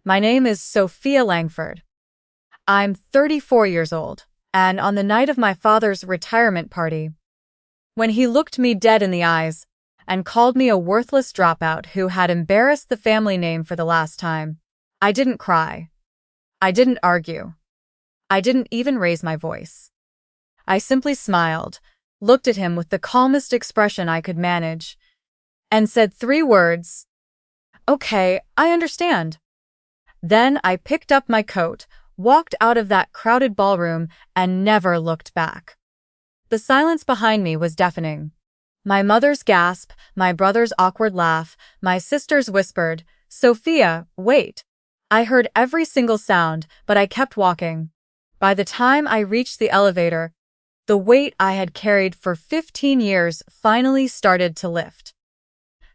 My name is Sophia Langford. I'm 34 years old, and on the night of my father's retirement party, when he looked me dead in the eyes and called me a worthless dropout who had embarrassed the family name for the last time, I didn't cry. I didn't argue. I didn't even raise my voice. I simply smiled, looked at him with the calmest expression I could manage, and said 3 words: "Okay, I understand." Then I picked up my coat, walked out of that crowded ballroom, and never looked back. The silence behind me was deafening. My mother's gasp, my brother's awkward laugh, my sister's whispered, "Sophia, wait." I heard every single sound, but I kept walking. By the time I reached the elevator, the weight I had carried for 15 years finally started to lift.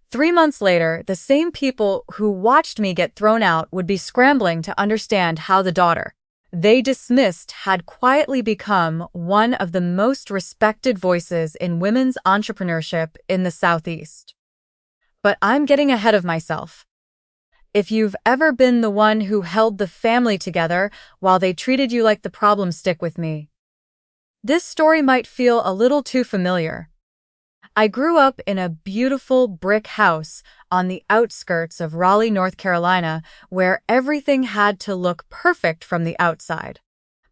3 months later, the same people who watched me get thrown out would be scrambling to understand how the daughter they dismissed had quietly become one of the most respected voices in women's entrepreneurship in the Southeast. But I'm getting ahead of myself. If you've ever been the one who held the family together while they treated you like the problem, stick with me. This story might feel a little too familiar. I grew up in a beautiful brick house on the outskirts of Raleigh, North Carolina, where everything had to look perfect from the outside.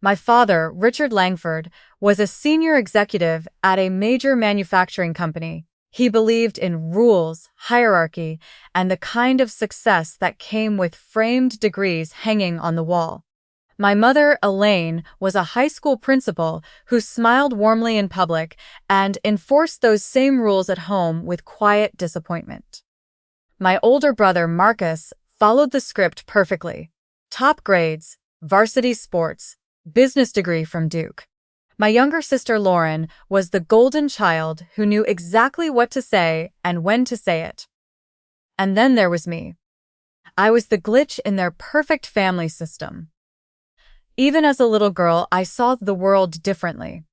My father, Richard Langford, was a senior executive at a major manufacturing company. He believed in rules, hierarchy, and the kind of success that came with framed degrees hanging on the wall. My mother, Elaine, was a high school principal who smiled warmly in public and enforced those same rules at home with quiet disappointment. My older brother, Marcus, followed the script perfectly. Top grades, varsity sports, business degree from Duke. My younger sister, Lauren, was the golden child who knew exactly what to say and when to say it. And then there was me. I was the glitch in their perfect family system. Even as a little girl, I saw the world differently.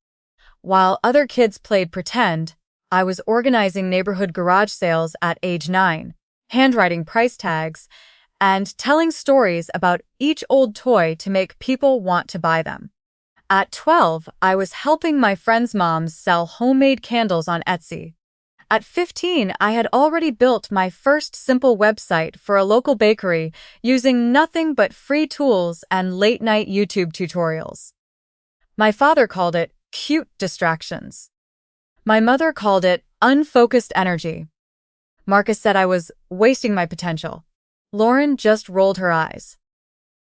While other kids played pretend, I was organizing neighborhood garage sales at age 9, handwriting price tags, and telling stories about each old toy to make people want to buy them. At 12, I was helping my friends' moms sell homemade candles on Etsy. At 15, I had already built my first simple website for a local bakery using nothing but free tools and late-night YouTube tutorials. My father called it cute distractions. My mother called it unfocused energy. Marcus said I was wasting my potential. Lauren just rolled her eyes.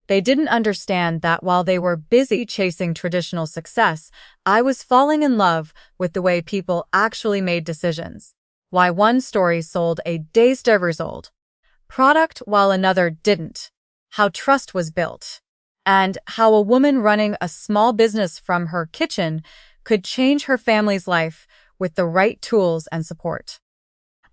They didn't understand that while they were busy chasing traditional success, I was falling in love with the way people actually made decisions. Why one story sold a dazed result product while another didn't. How trust was built. And how a woman running a small business from her kitchen could change her family's life with the right tools and support.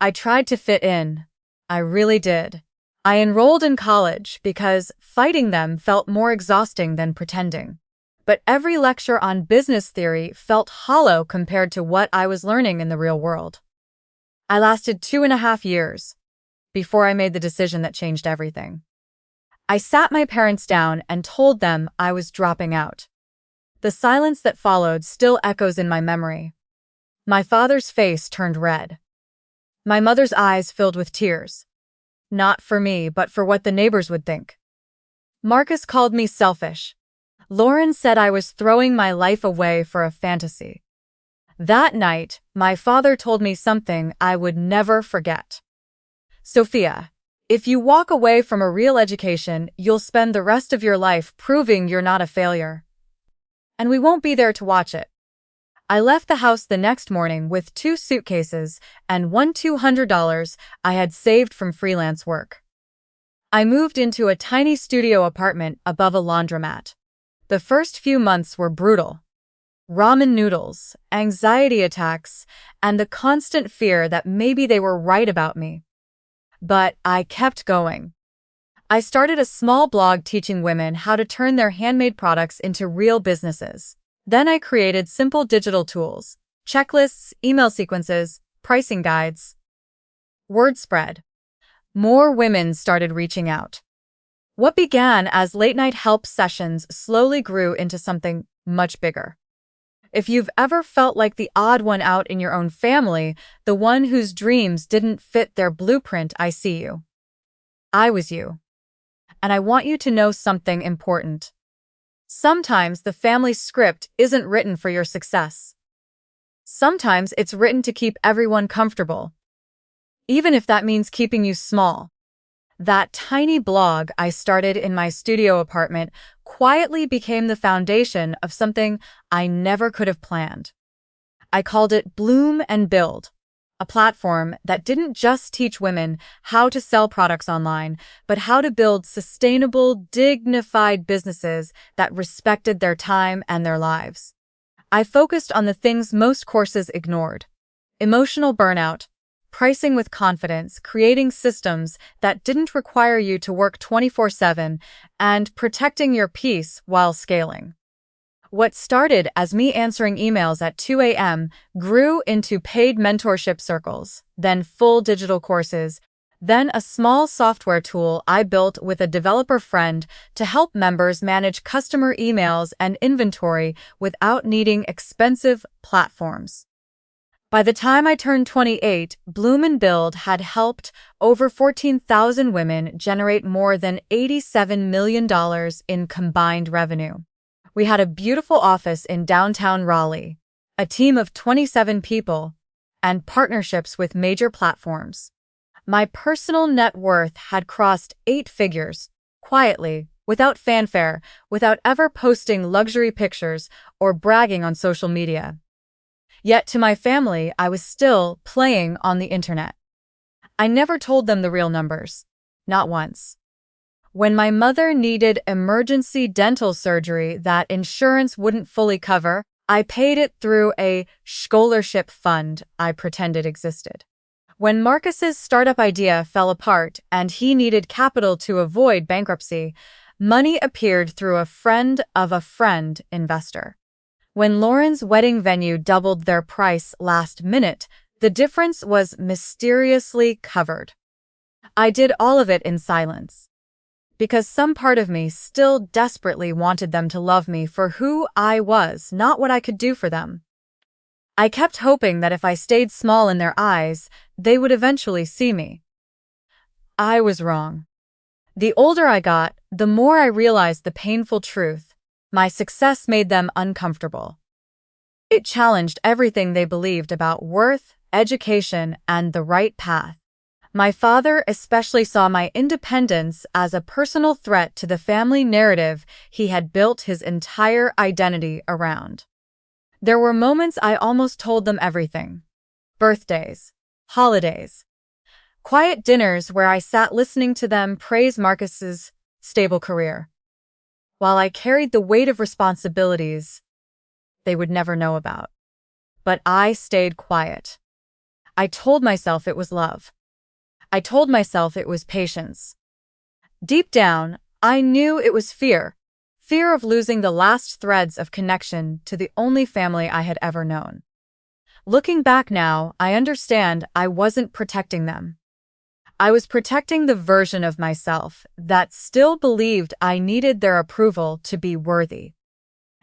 I tried to fit in. I really did. I enrolled in college because fighting them felt more exhausting than pretending. But every lecture on business theory felt hollow compared to what I was learning in the real world. I lasted 2.5 years before I made the decision that changed everything. I sat my parents down and told them I was dropping out. The silence that followed still echoes in my memory. My father's face turned red. My mother's eyes filled with tears. Not for me, but for what the neighbors would think. Marcus called me selfish. Lauren said I was throwing my life away for a fantasy. That night, my father told me something I would never forget. "Sophia, if you walk away from a real education, you'll spend the rest of your life proving you're not a failure. And we won't be there to watch it." I left the house the next morning with 2 suitcases and $200 I had saved from freelance work. I moved into a tiny studio apartment above a laundromat. The first few months were brutal. Ramen noodles, anxiety attacks, and the constant fear that maybe they were right about me. But I kept going. I started a small blog teaching women how to turn their handmade products into real businesses. Then I created simple digital tools, checklists, email sequences, pricing guides. Word spread. More women started reaching out. What began as late-night help sessions slowly grew into something much bigger. If you've ever felt like the odd one out in your own family, the one whose dreams didn't fit their blueprint, I see you. I was you. And I want you to know something important. Sometimes the family script isn't written for your success. Sometimes it's written to keep everyone comfortable, even if that means keeping you small. That tiny blog I started in my studio apartment quietly became the foundation of something I never could have planned. I called it Bloom and Build, a platform that didn't just teach women how to sell products online, but how to build sustainable, dignified businesses that respected their time and their lives. I focused on the things most courses ignored: emotional burnout, pricing with confidence, creating systems that didn't require you to work 24/7, and protecting your peace while scaling. What started as me answering emails at 2 a.m. grew into paid mentorship circles, then full digital courses, then a small software tool I built with a developer friend to help members manage customer emails and inventory without needing expensive platforms. By the time I turned 28, Bloom and Build had helped over 14,000 women generate more than $87 million in combined revenue. We had a beautiful office in downtown Raleigh, a team of 27 people, and partnerships with major platforms. My personal net worth had crossed 8 figures, quietly, without fanfare, without ever posting luxury pictures or bragging on social media. Yet to my family, I was still playing on the internet. I never told them the real numbers. Not once. When my mother needed emergency dental surgery that insurance wouldn't fully cover, I paid it through a scholarship fund I pretended existed. When Marcus's startup idea fell apart and he needed capital to avoid bankruptcy, money appeared through a friend of a friend investor. When Lauren's wedding venue doubled their price last minute, the difference was mysteriously covered. I did all of it in silence, because some part of me still desperately wanted them to love me for who I was, not what I could do for them. I kept hoping that if I stayed small in their eyes, they would eventually see me. I was wrong. The older I got, the more I realized the painful truth. My success made them uncomfortable. It challenged everything they believed about worth, education, and the right path. My father especially saw my independence as a personal threat to the family narrative he had built his entire identity around. There were moments I almost told them everything. Birthdays, holidays, quiet dinners where I sat listening to them praise Marcus's stable career, while I carried the weight of responsibilities they would never know about. But I stayed quiet. I told myself it was love. I told myself it was patience. Deep down, I knew it was fear. Fear of losing the last threads of connection to the only family I had ever known. Looking back now, I understand I wasn't protecting them. I was protecting the version of myself that still believed I needed their approval to be worthy.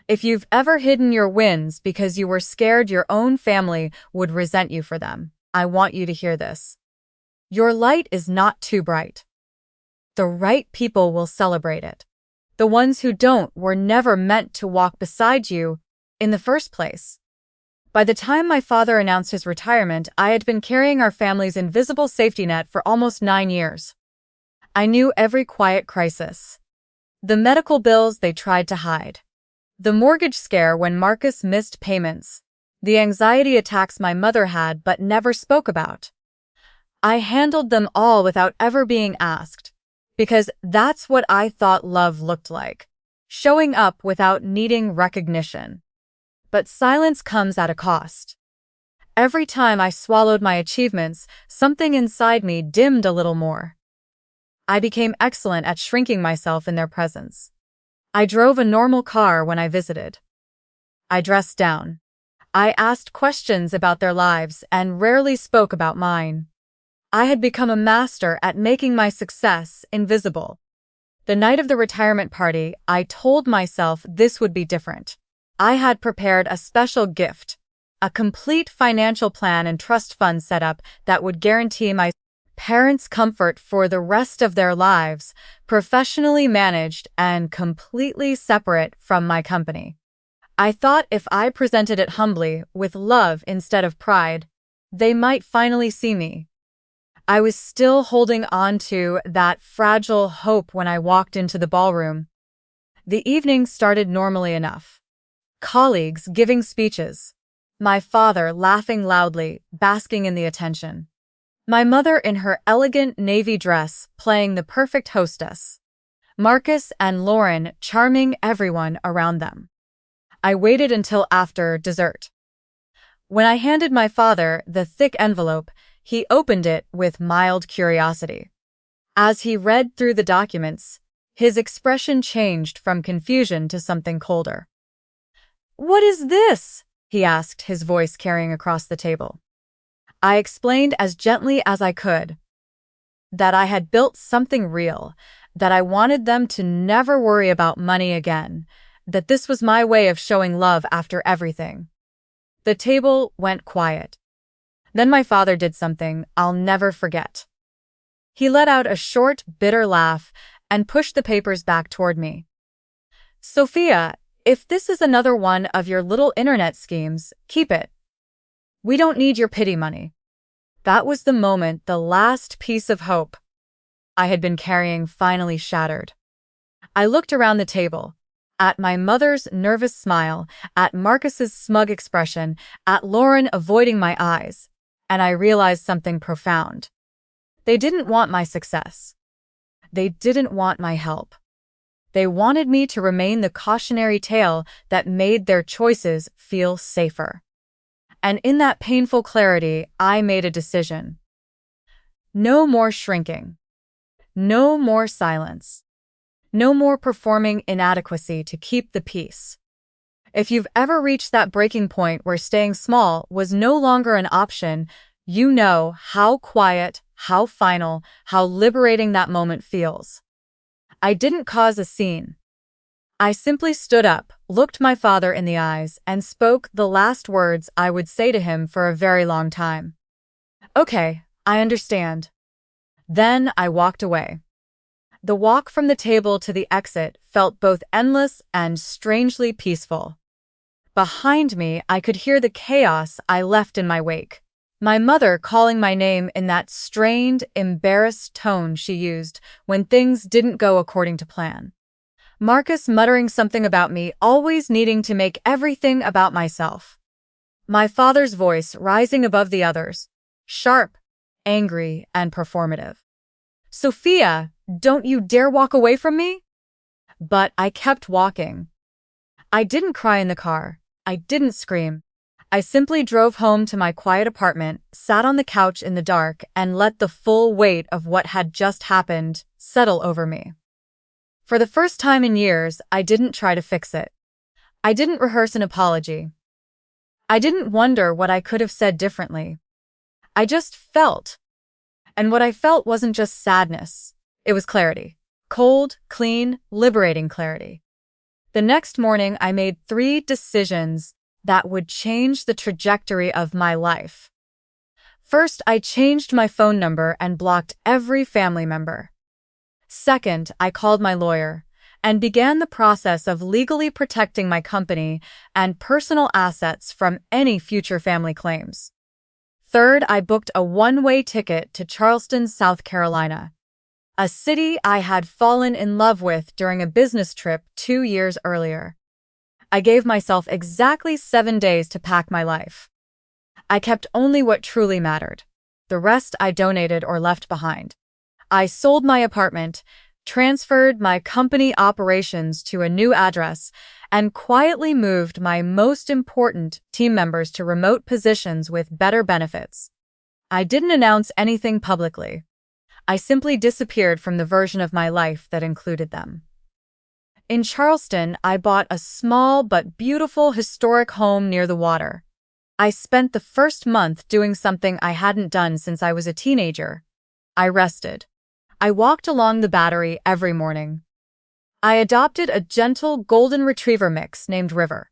If you've ever hidden your wins because you were scared your own family would resent you for them, I want you to hear this. Your light is not too bright. The right people will celebrate it. The ones who don't were never meant to walk beside you in the first place. By the time my father announced his retirement, I had been carrying our family's invisible safety net for almost 9 years. I knew every quiet crisis. The medical bills they tried to hide. The mortgage scare when Marcus missed payments. The anxiety attacks my mother had but never spoke about. I handled them all without ever being asked, because that's what I thought love looked like, showing up without needing recognition. But silence comes at a cost. Every time I swallowed my achievements, something inside me dimmed a little more. I became excellent at shrinking myself in their presence. I drove a normal car when I visited. I dressed down. I asked questions about their lives and rarely spoke about mine. I had become a master at making my success invisible. The night of the retirement party, I told myself this would be different. I had prepared a special gift, a complete financial plan and trust fund setup that would guarantee my parents' comfort for the rest of their lives, professionally managed and completely separate from my company. I thought if I presented it humbly, with love instead of pride, they might finally see me. I was still holding on to that fragile hope when I walked into the ballroom. The evening started normally enough. Colleagues giving speeches. My father laughing loudly, basking in the attention. My mother in her elegant navy dress playing the perfect hostess. Marcus and Lauren charming everyone around them. I waited until after dessert. When I handed my father the thick envelope, he opened it with mild curiosity. As he read through the documents, his expression changed from confusion to something colder. "What is this?" he asked, his voice carrying across the table. I explained as gently as I could that I had built something real, that I wanted them to never worry about money again, that this was my way of showing love after everything. The table went quiet. Then my father did something I'll never forget. He let out a short, bitter laugh and pushed the papers back toward me. "Sophia, if this is another one of your little internet schemes, keep it. We don't need your pity money." That was the moment the last piece of hope I had been carrying finally shattered. I looked around the table, at my mother's nervous smile, at Marcus's smug expression, at Lauren avoiding my eyes, and I realized something profound. They didn't want my success. They didn't want my help. They wanted me to remain the cautionary tale that made their choices feel safer. And in that painful clarity, I made a decision. No more shrinking. No more silence. No more performing inadequacy to keep the peace. If you've ever reached that breaking point where staying small was no longer an option, you know how quiet, how final, how liberating that moment feels. I didn't cause a scene. I simply stood up, looked my father in the eyes, and spoke the last words I would say to him for a very long time. "Okay, I understand." Then I walked away. The walk from the table to the exit felt both endless and strangely peaceful. Behind me, I could hear the chaos I left in my wake. My mother calling my name in that strained, embarrassed tone she used when things didn't go according to plan. Marcus muttering something about me always needing to make everything about myself. My father's voice rising above the others, sharp, angry, and performative. "Sophia, don't you dare walk away from me!" But I kept walking. I didn't cry in the car. I didn't scream. I simply drove home to my quiet apartment, sat on the couch in the dark, and let the full weight of what had just happened settle over me. For the first time in years, I didn't try to fix it. I didn't rehearse an apology. I didn't wonder what I could have said differently. I just felt. And what I felt wasn't just sadness. It was clarity. Cold, clean, liberating clarity. The next morning, I made 3 decisions that would change the trajectory of my life. First, I changed my phone number and blocked every family member. Second, I called my lawyer and began the process of legally protecting my company and personal assets from any future family claims. Third, I booked a one-way ticket to Charleston, South Carolina, a city I had fallen in love with during a business trip 2 years earlier. I gave myself exactly 7 days to pack my life. I kept only what truly mattered. The rest I donated or left behind. I sold my apartment, transferred my company operations to a new address, and quietly moved my most important team members to remote positions with better benefits. I didn't announce anything publicly. I simply disappeared from the version of my life that included them. In Charleston, I bought a small but beautiful historic home near the water. I spent the first month doing something I hadn't done since I was a teenager. I rested. I walked along the Battery every morning, I adopted a gentle golden retriever mix named River.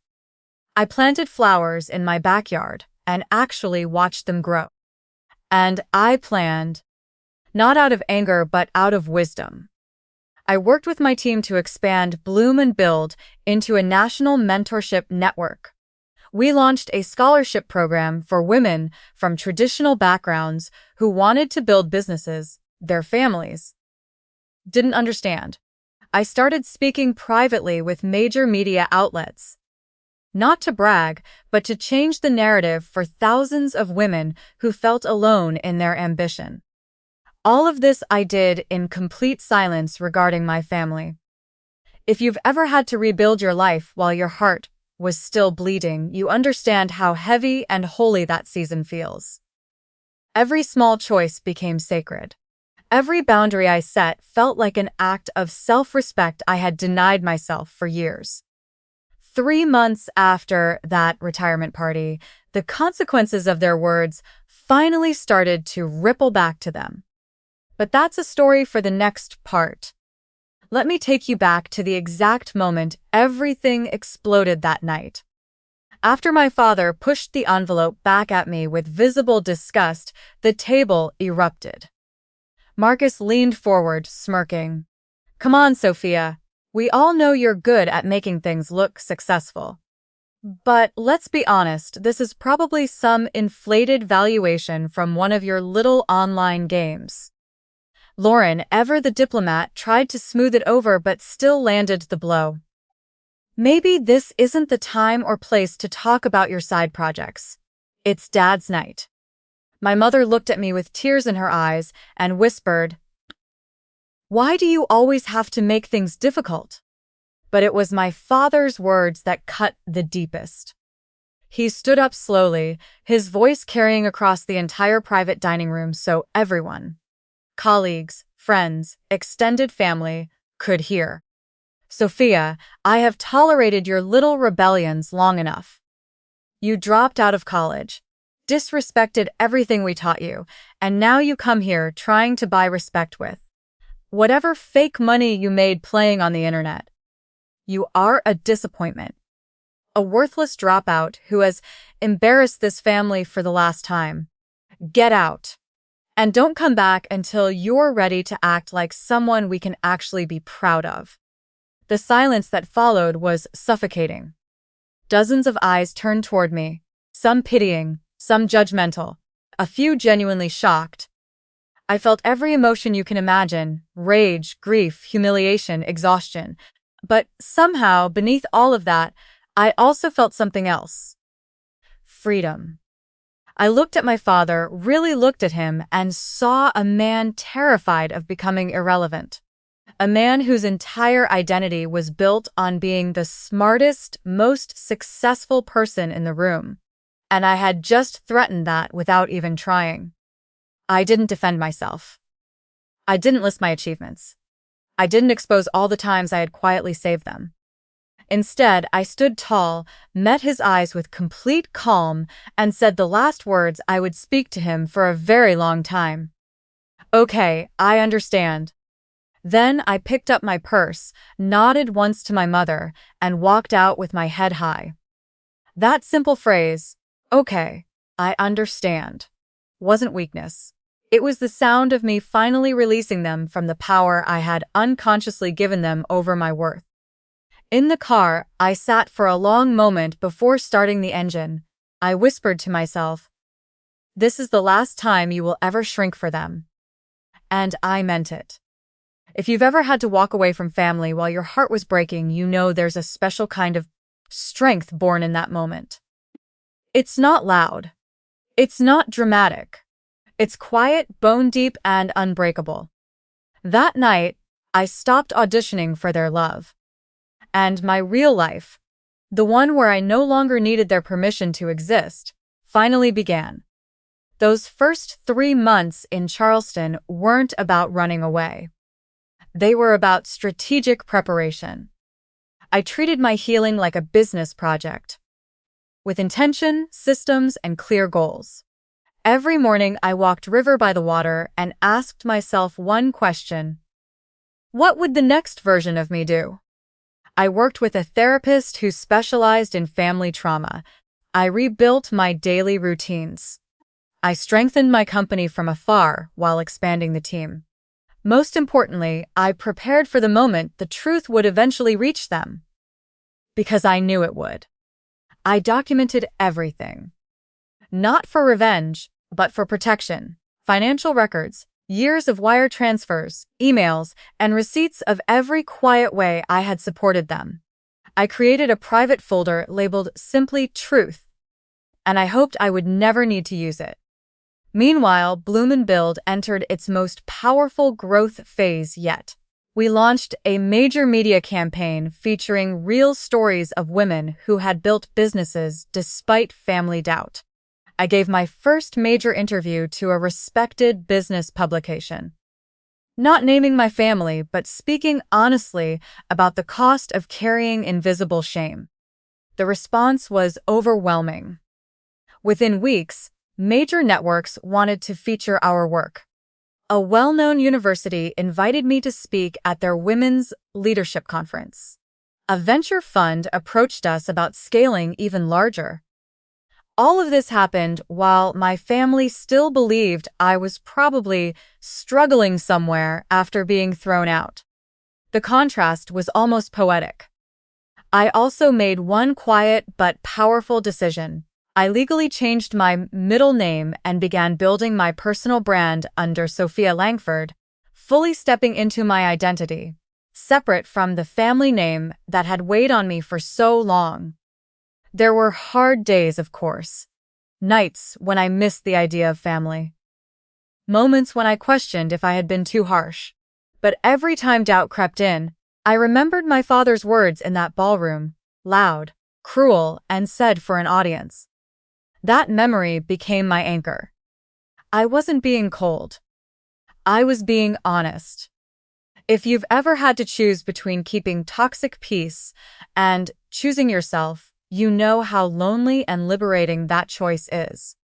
I planted flowers in my backyard and actually watched them grow. And I planned, not out of anger but out of wisdom. I worked with my team to expand Bloom and Build into a national mentorship network. We launched a scholarship program for women from traditional backgrounds who wanted to build businesses their families didn't understand. I started speaking privately with major media outlets, not to brag, but to change the narrative for thousands of women who felt alone in their ambition. All of this I did in complete silence regarding my family. If you've ever had to rebuild your life while your heart was still bleeding, you understand how heavy and holy that season feels. Every small choice became sacred. Every boundary I set felt like an act of self-respect I had denied myself for years. 3 months after that retirement party, the consequences of their words finally started to ripple back to them. But that's a story for the next part. Let me take you back to the exact moment everything exploded that night. After my father pushed the envelope back at me with visible disgust, the table erupted. Marcus leaned forward, smirking. "Come on, Sophia. We all know you're good at making things look successful. But let's be honest, this is probably some inflated valuation from one of your little online games." Lauren, ever the diplomat, tried to smooth it over but still landed the blow. "Maybe this isn't the time or place to talk about your side projects. It's Dad's night." My mother looked at me with tears in her eyes and whispered, "Why do you always have to make things difficult?" But it was my father's words that cut the deepest. He stood up slowly, his voice carrying across the entire private dining room so everyone, colleagues, friends, extended family, could hear. "Sophia, I have tolerated your little rebellions long enough. You dropped out of college, disrespected everything we taught you, and now you come here trying to buy respect with whatever fake money you made playing on the internet. You are a disappointment. A worthless dropout who has embarrassed this family for the last time. Get out. And don't come back until you're ready to act like someone we can actually be proud of." The silence that followed was suffocating. Dozens of eyes turned toward me, some pitying, some judgmental, a few genuinely shocked. I felt every emotion you can imagine: rage, grief, humiliation, exhaustion. But somehow, beneath all of that, I also felt something else. Freedom. I looked at my father, really looked at him, and saw a man terrified of becoming irrelevant. A man whose entire identity was built on being the smartest, most successful person in the room. And I had just threatened that without even trying. I didn't defend myself. I didn't list my achievements. I didn't expose all the times I had quietly saved them. Instead, I stood tall, met his eyes with complete calm, and said the last words I would speak to him for a very long time. "Okay, I understand." Then I picked up my purse, nodded once to my mother, and walked out with my head high. That simple phrase, "Okay, I understand," wasn't weakness. It was the sound of me finally releasing them from the power I had unconsciously given them over my worth. In the car, I sat for a long moment before starting the engine. I whispered to myself, "This is the last time you will ever shrink for them." And I meant it. If you've ever had to walk away from family while your heart was breaking, you know there's a special kind of strength born in that moment. It's not loud. It's not dramatic. It's quiet, bone-deep, and unbreakable. That night, I stopped auditioning for their love. And my real life, the one where I no longer needed their permission to exist, finally began. Those first 3 months in Charleston weren't about running away. They were about strategic preparation. I treated my healing like a business project, with intention, systems, and clear goals. Every morning I walked river by the water and asked myself one question: What would the next version of me do? I worked with a therapist who specialized in family trauma. I rebuilt my daily routines. I strengthened my company from afar while expanding the team. Most importantly, I prepared for the moment the truth would eventually reach them. Because I knew it would. I documented everything. Not for revenge, but for protection. Financial records, years of wire transfers, emails, and receipts of every quiet way I had supported them. I created a private folder labeled simply Truth, and I hoped I would never need to use it. Meanwhile, Bloom and Build entered its most powerful growth phase yet. We launched a major media campaign featuring real stories of women who had built businesses despite family doubt. I gave my first major interview to a respected business publication. Not naming my family, but speaking honestly about the cost of carrying invisible shame. The response was overwhelming. Within weeks, major networks wanted to feature our work. A well-known university invited me to speak at their Women's Leadership Conference. A venture fund approached us about scaling even larger. All of this happened while my family still believed I was probably struggling somewhere after being thrown out. The contrast was almost poetic. I also made one quiet but powerful decision. I legally changed my middle name and began building my personal brand under Sophia Langford, fully stepping into my identity, separate from the family name that had weighed on me for so long. There were hard days, of course. Nights when I missed the idea of family. Moments when I questioned if I had been too harsh. But every time doubt crept in, I remembered my father's words in that ballroom, loud, cruel, and said for an audience. That memory became my anchor. I wasn't being cold. I was being honest. If you've ever had to choose between keeping toxic peace and choosing yourself, you know how lonely and liberating that choice is.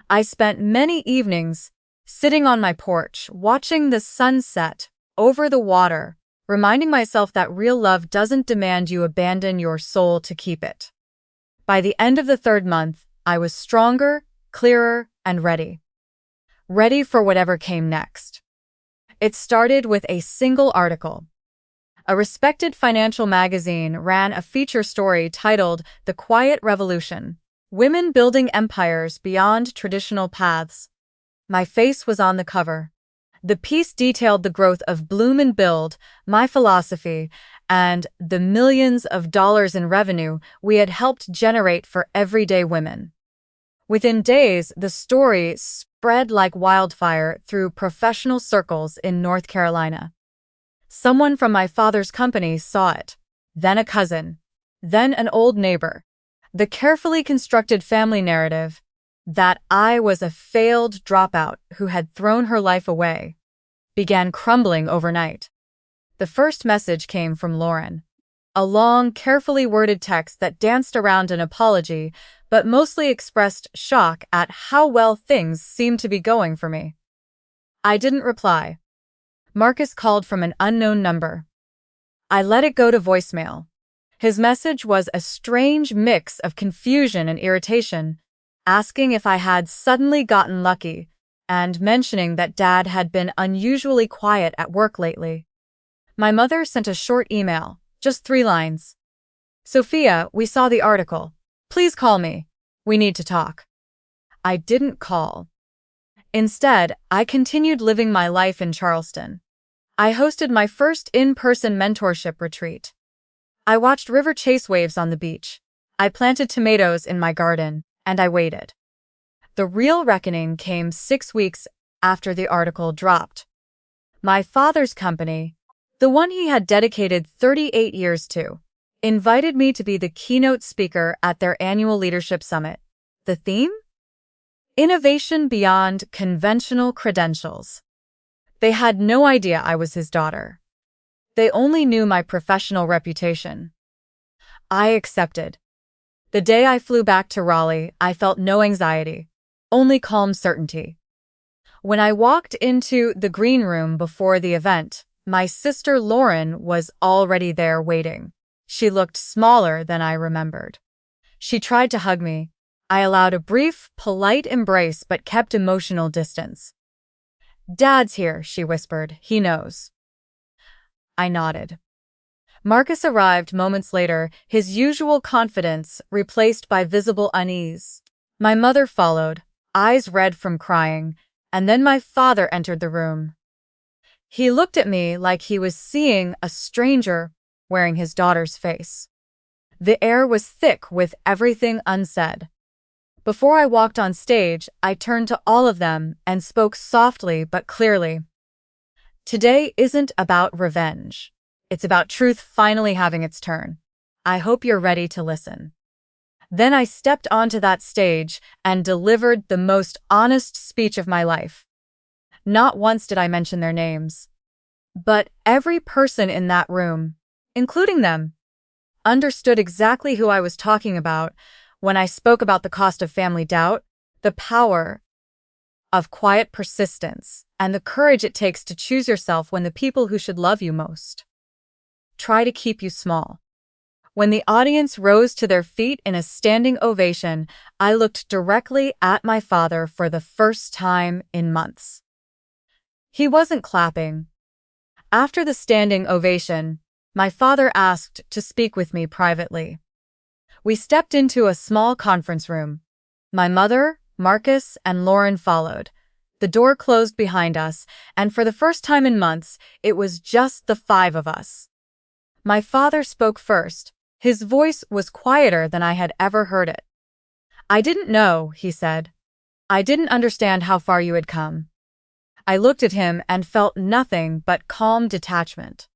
I spent many evenings sitting on my porch, watching the sunset over the water, reminding myself that real love doesn't demand you abandon your soul to keep it. By the end of the third month, I was stronger, clearer, and ready. Ready for whatever came next. It started with a single article. A respected financial magazine ran a feature story titled The Quiet Revolution: Women Building Empires Beyond Traditional Paths. My face was on the cover. The piece detailed the growth of Bloom and Build, my philosophy, and the millions of dollars in revenue we had helped generate for everyday women. Within days, the story spread like wildfire through professional circles in North Carolina. Someone from my father's company saw it, then a cousin, then an old neighbor. The carefully constructed family narrative that I was a failed dropout who had thrown her life away began crumbling overnight. The first message came from Lauren, a long, carefully worded text that danced around an apology but mostly expressed shock at how well things seemed to be going for me. I didn't reply. Marcus called from an unknown number. I let it go to voicemail. His message was a strange mix of confusion and irritation, asking if I had suddenly gotten lucky and mentioning that Dad had been unusually quiet at work lately. My mother sent a short email, just 3 lines. Sophia, we saw the article. Please call me. We need to talk. I didn't call. Instead, I continued living my life in Charleston. I hosted my first in-person mentorship retreat. I watched river chase waves on the beach. I planted tomatoes in my garden, and I waited. The real reckoning came 6 weeks after the article dropped. My father's company, the one he had dedicated 38 years to, invited me to be the keynote speaker at their annual leadership summit. The theme? Innovation beyond conventional credentials. They had no idea I was his daughter. They only knew my professional reputation. I accepted. The day I flew back to Raleigh, I felt no anxiety, only calm certainty. When I walked into the green room before the event, My sister Lauren was already there waiting. She looked smaller than I remembered. She tried to hug me. I allowed a brief, polite embrace but kept emotional distance. "Dad's here," she whispered. "He knows." I nodded. Marcus arrived moments later, his usual confidence replaced by visible unease. My mother followed, eyes red from crying, and then my father entered the room. He looked at me like he was seeing a stranger wearing his daughter's face. The air was thick with everything unsaid. Before I walked on stage, I turned to all of them and spoke softly but clearly. "Today isn't about revenge. It's about truth finally having its turn. I hope you're ready to listen." Then I stepped onto that stage and delivered the most honest speech of my life. Not once did I mention their names. But every person in that room, including them, understood exactly who I was talking about when I spoke about the cost of family doubt, the power of quiet persistence, and the courage it takes to choose yourself when the people who should love you most try to keep you small. When the audience rose to their feet in a standing ovation, I looked directly at my father for the first time in months. He wasn't clapping. After the standing ovation, my father asked to speak with me privately. We stepped into a small conference room. My mother, Marcus, and Lauren followed. The door closed behind us, and for the first time in months, it was just the five of us. My father spoke first. His voice was quieter than I had ever heard it. "I didn't know," he said. "I didn't understand how far you had come." I looked at him and felt nothing but calm detachment.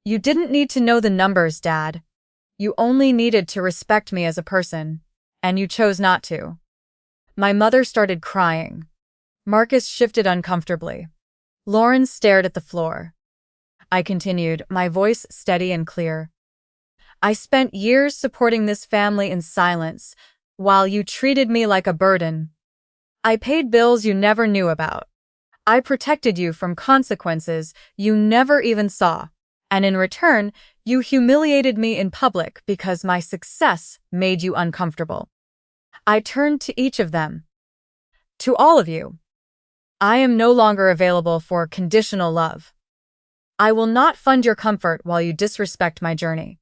"You didn't need to know the numbers, Dad. You only needed to respect me as a person, and you chose not to." My mother started crying. Marcus shifted uncomfortably. Lauren stared at the floor. I continued, my voice steady and clear. "I spent years supporting this family in silence, while you treated me like a burden. I paid bills you never knew about. I protected you from consequences you never even saw, and in return, you humiliated me in public because my success made you uncomfortable." I turned to each of them. "To all of you, I am no longer available for conditional love. I will not fund your comfort while you disrespect my journey.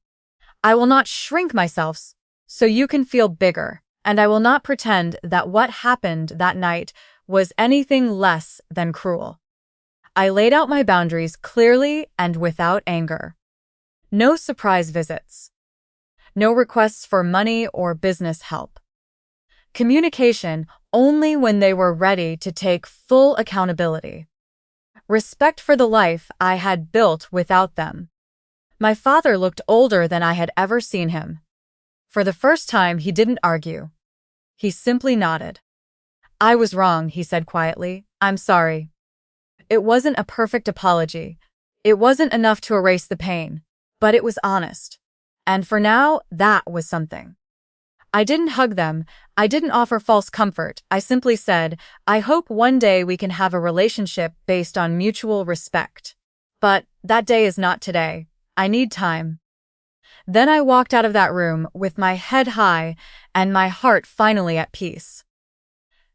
I will not shrink myself so you can feel bigger, and I will not pretend that what happened that night was anything less than cruel." I laid out my boundaries clearly and without anger. No surprise visits. No requests for money or business help. Communication only when they were ready to take full accountability. Respect for the life I had built without them. My father looked older than I had ever seen him. For the first time, he didn't argue. He simply nodded. "I was wrong," he said quietly. "I'm sorry." It wasn't a perfect apology. It wasn't enough to erase the pain, but it was honest. And for now, that was something. I didn't hug them. I didn't offer false comfort. I simply said, "I hope one day we can have a relationship based on mutual respect. But that day is not today. I need time." Then I walked out of that room with my head high and my heart finally at peace.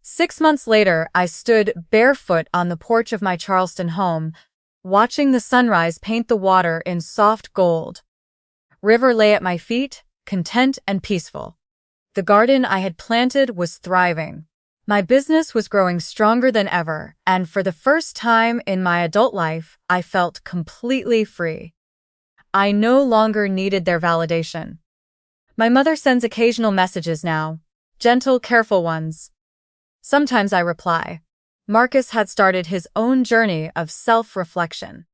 6 months later, I stood barefoot on the porch of my Charleston home, watching the sunrise paint the water in soft gold. River lay at my feet, content and peaceful. The garden I had planted was thriving. My business was growing stronger than ever, and for the first time in my adult life, I felt completely free. I no longer needed their validation. My mother sends occasional messages now, gentle, careful ones. Sometimes I reply. Marcus had started his own journey of self-reflection.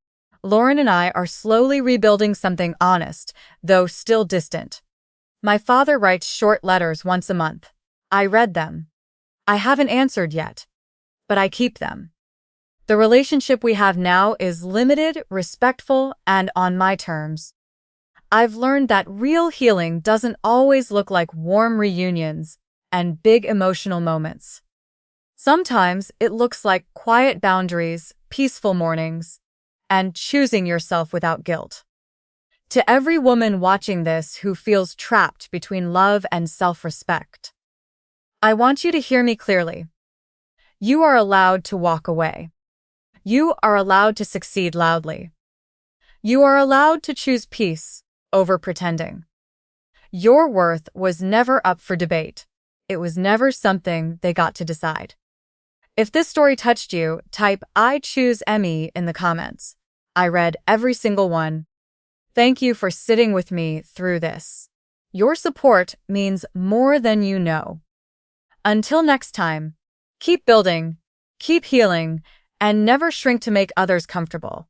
Lauren and I are slowly rebuilding something honest, though still distant. My father writes short letters once a month. I read them. I haven't answered yet, but I keep them. The relationship we have now is limited, respectful, and on my terms. I've learned that real healing doesn't always look like warm reunions and big emotional moments. Sometimes it looks like quiet boundaries, peaceful mornings, and choosing yourself without guilt. To every woman watching this who feels trapped between love and self-respect, I want you to hear me clearly. You are allowed to walk away. You are allowed to succeed loudly. You are allowed to choose peace over pretending. Your worth was never up for debate. It was never something they got to decide. If this story touched you, type "I choose Emmy" in the comments. I read every single one. Thank you for sitting with me through this. Your support means more than you know. Until next time, keep building, keep healing, and never shrink to make others comfortable.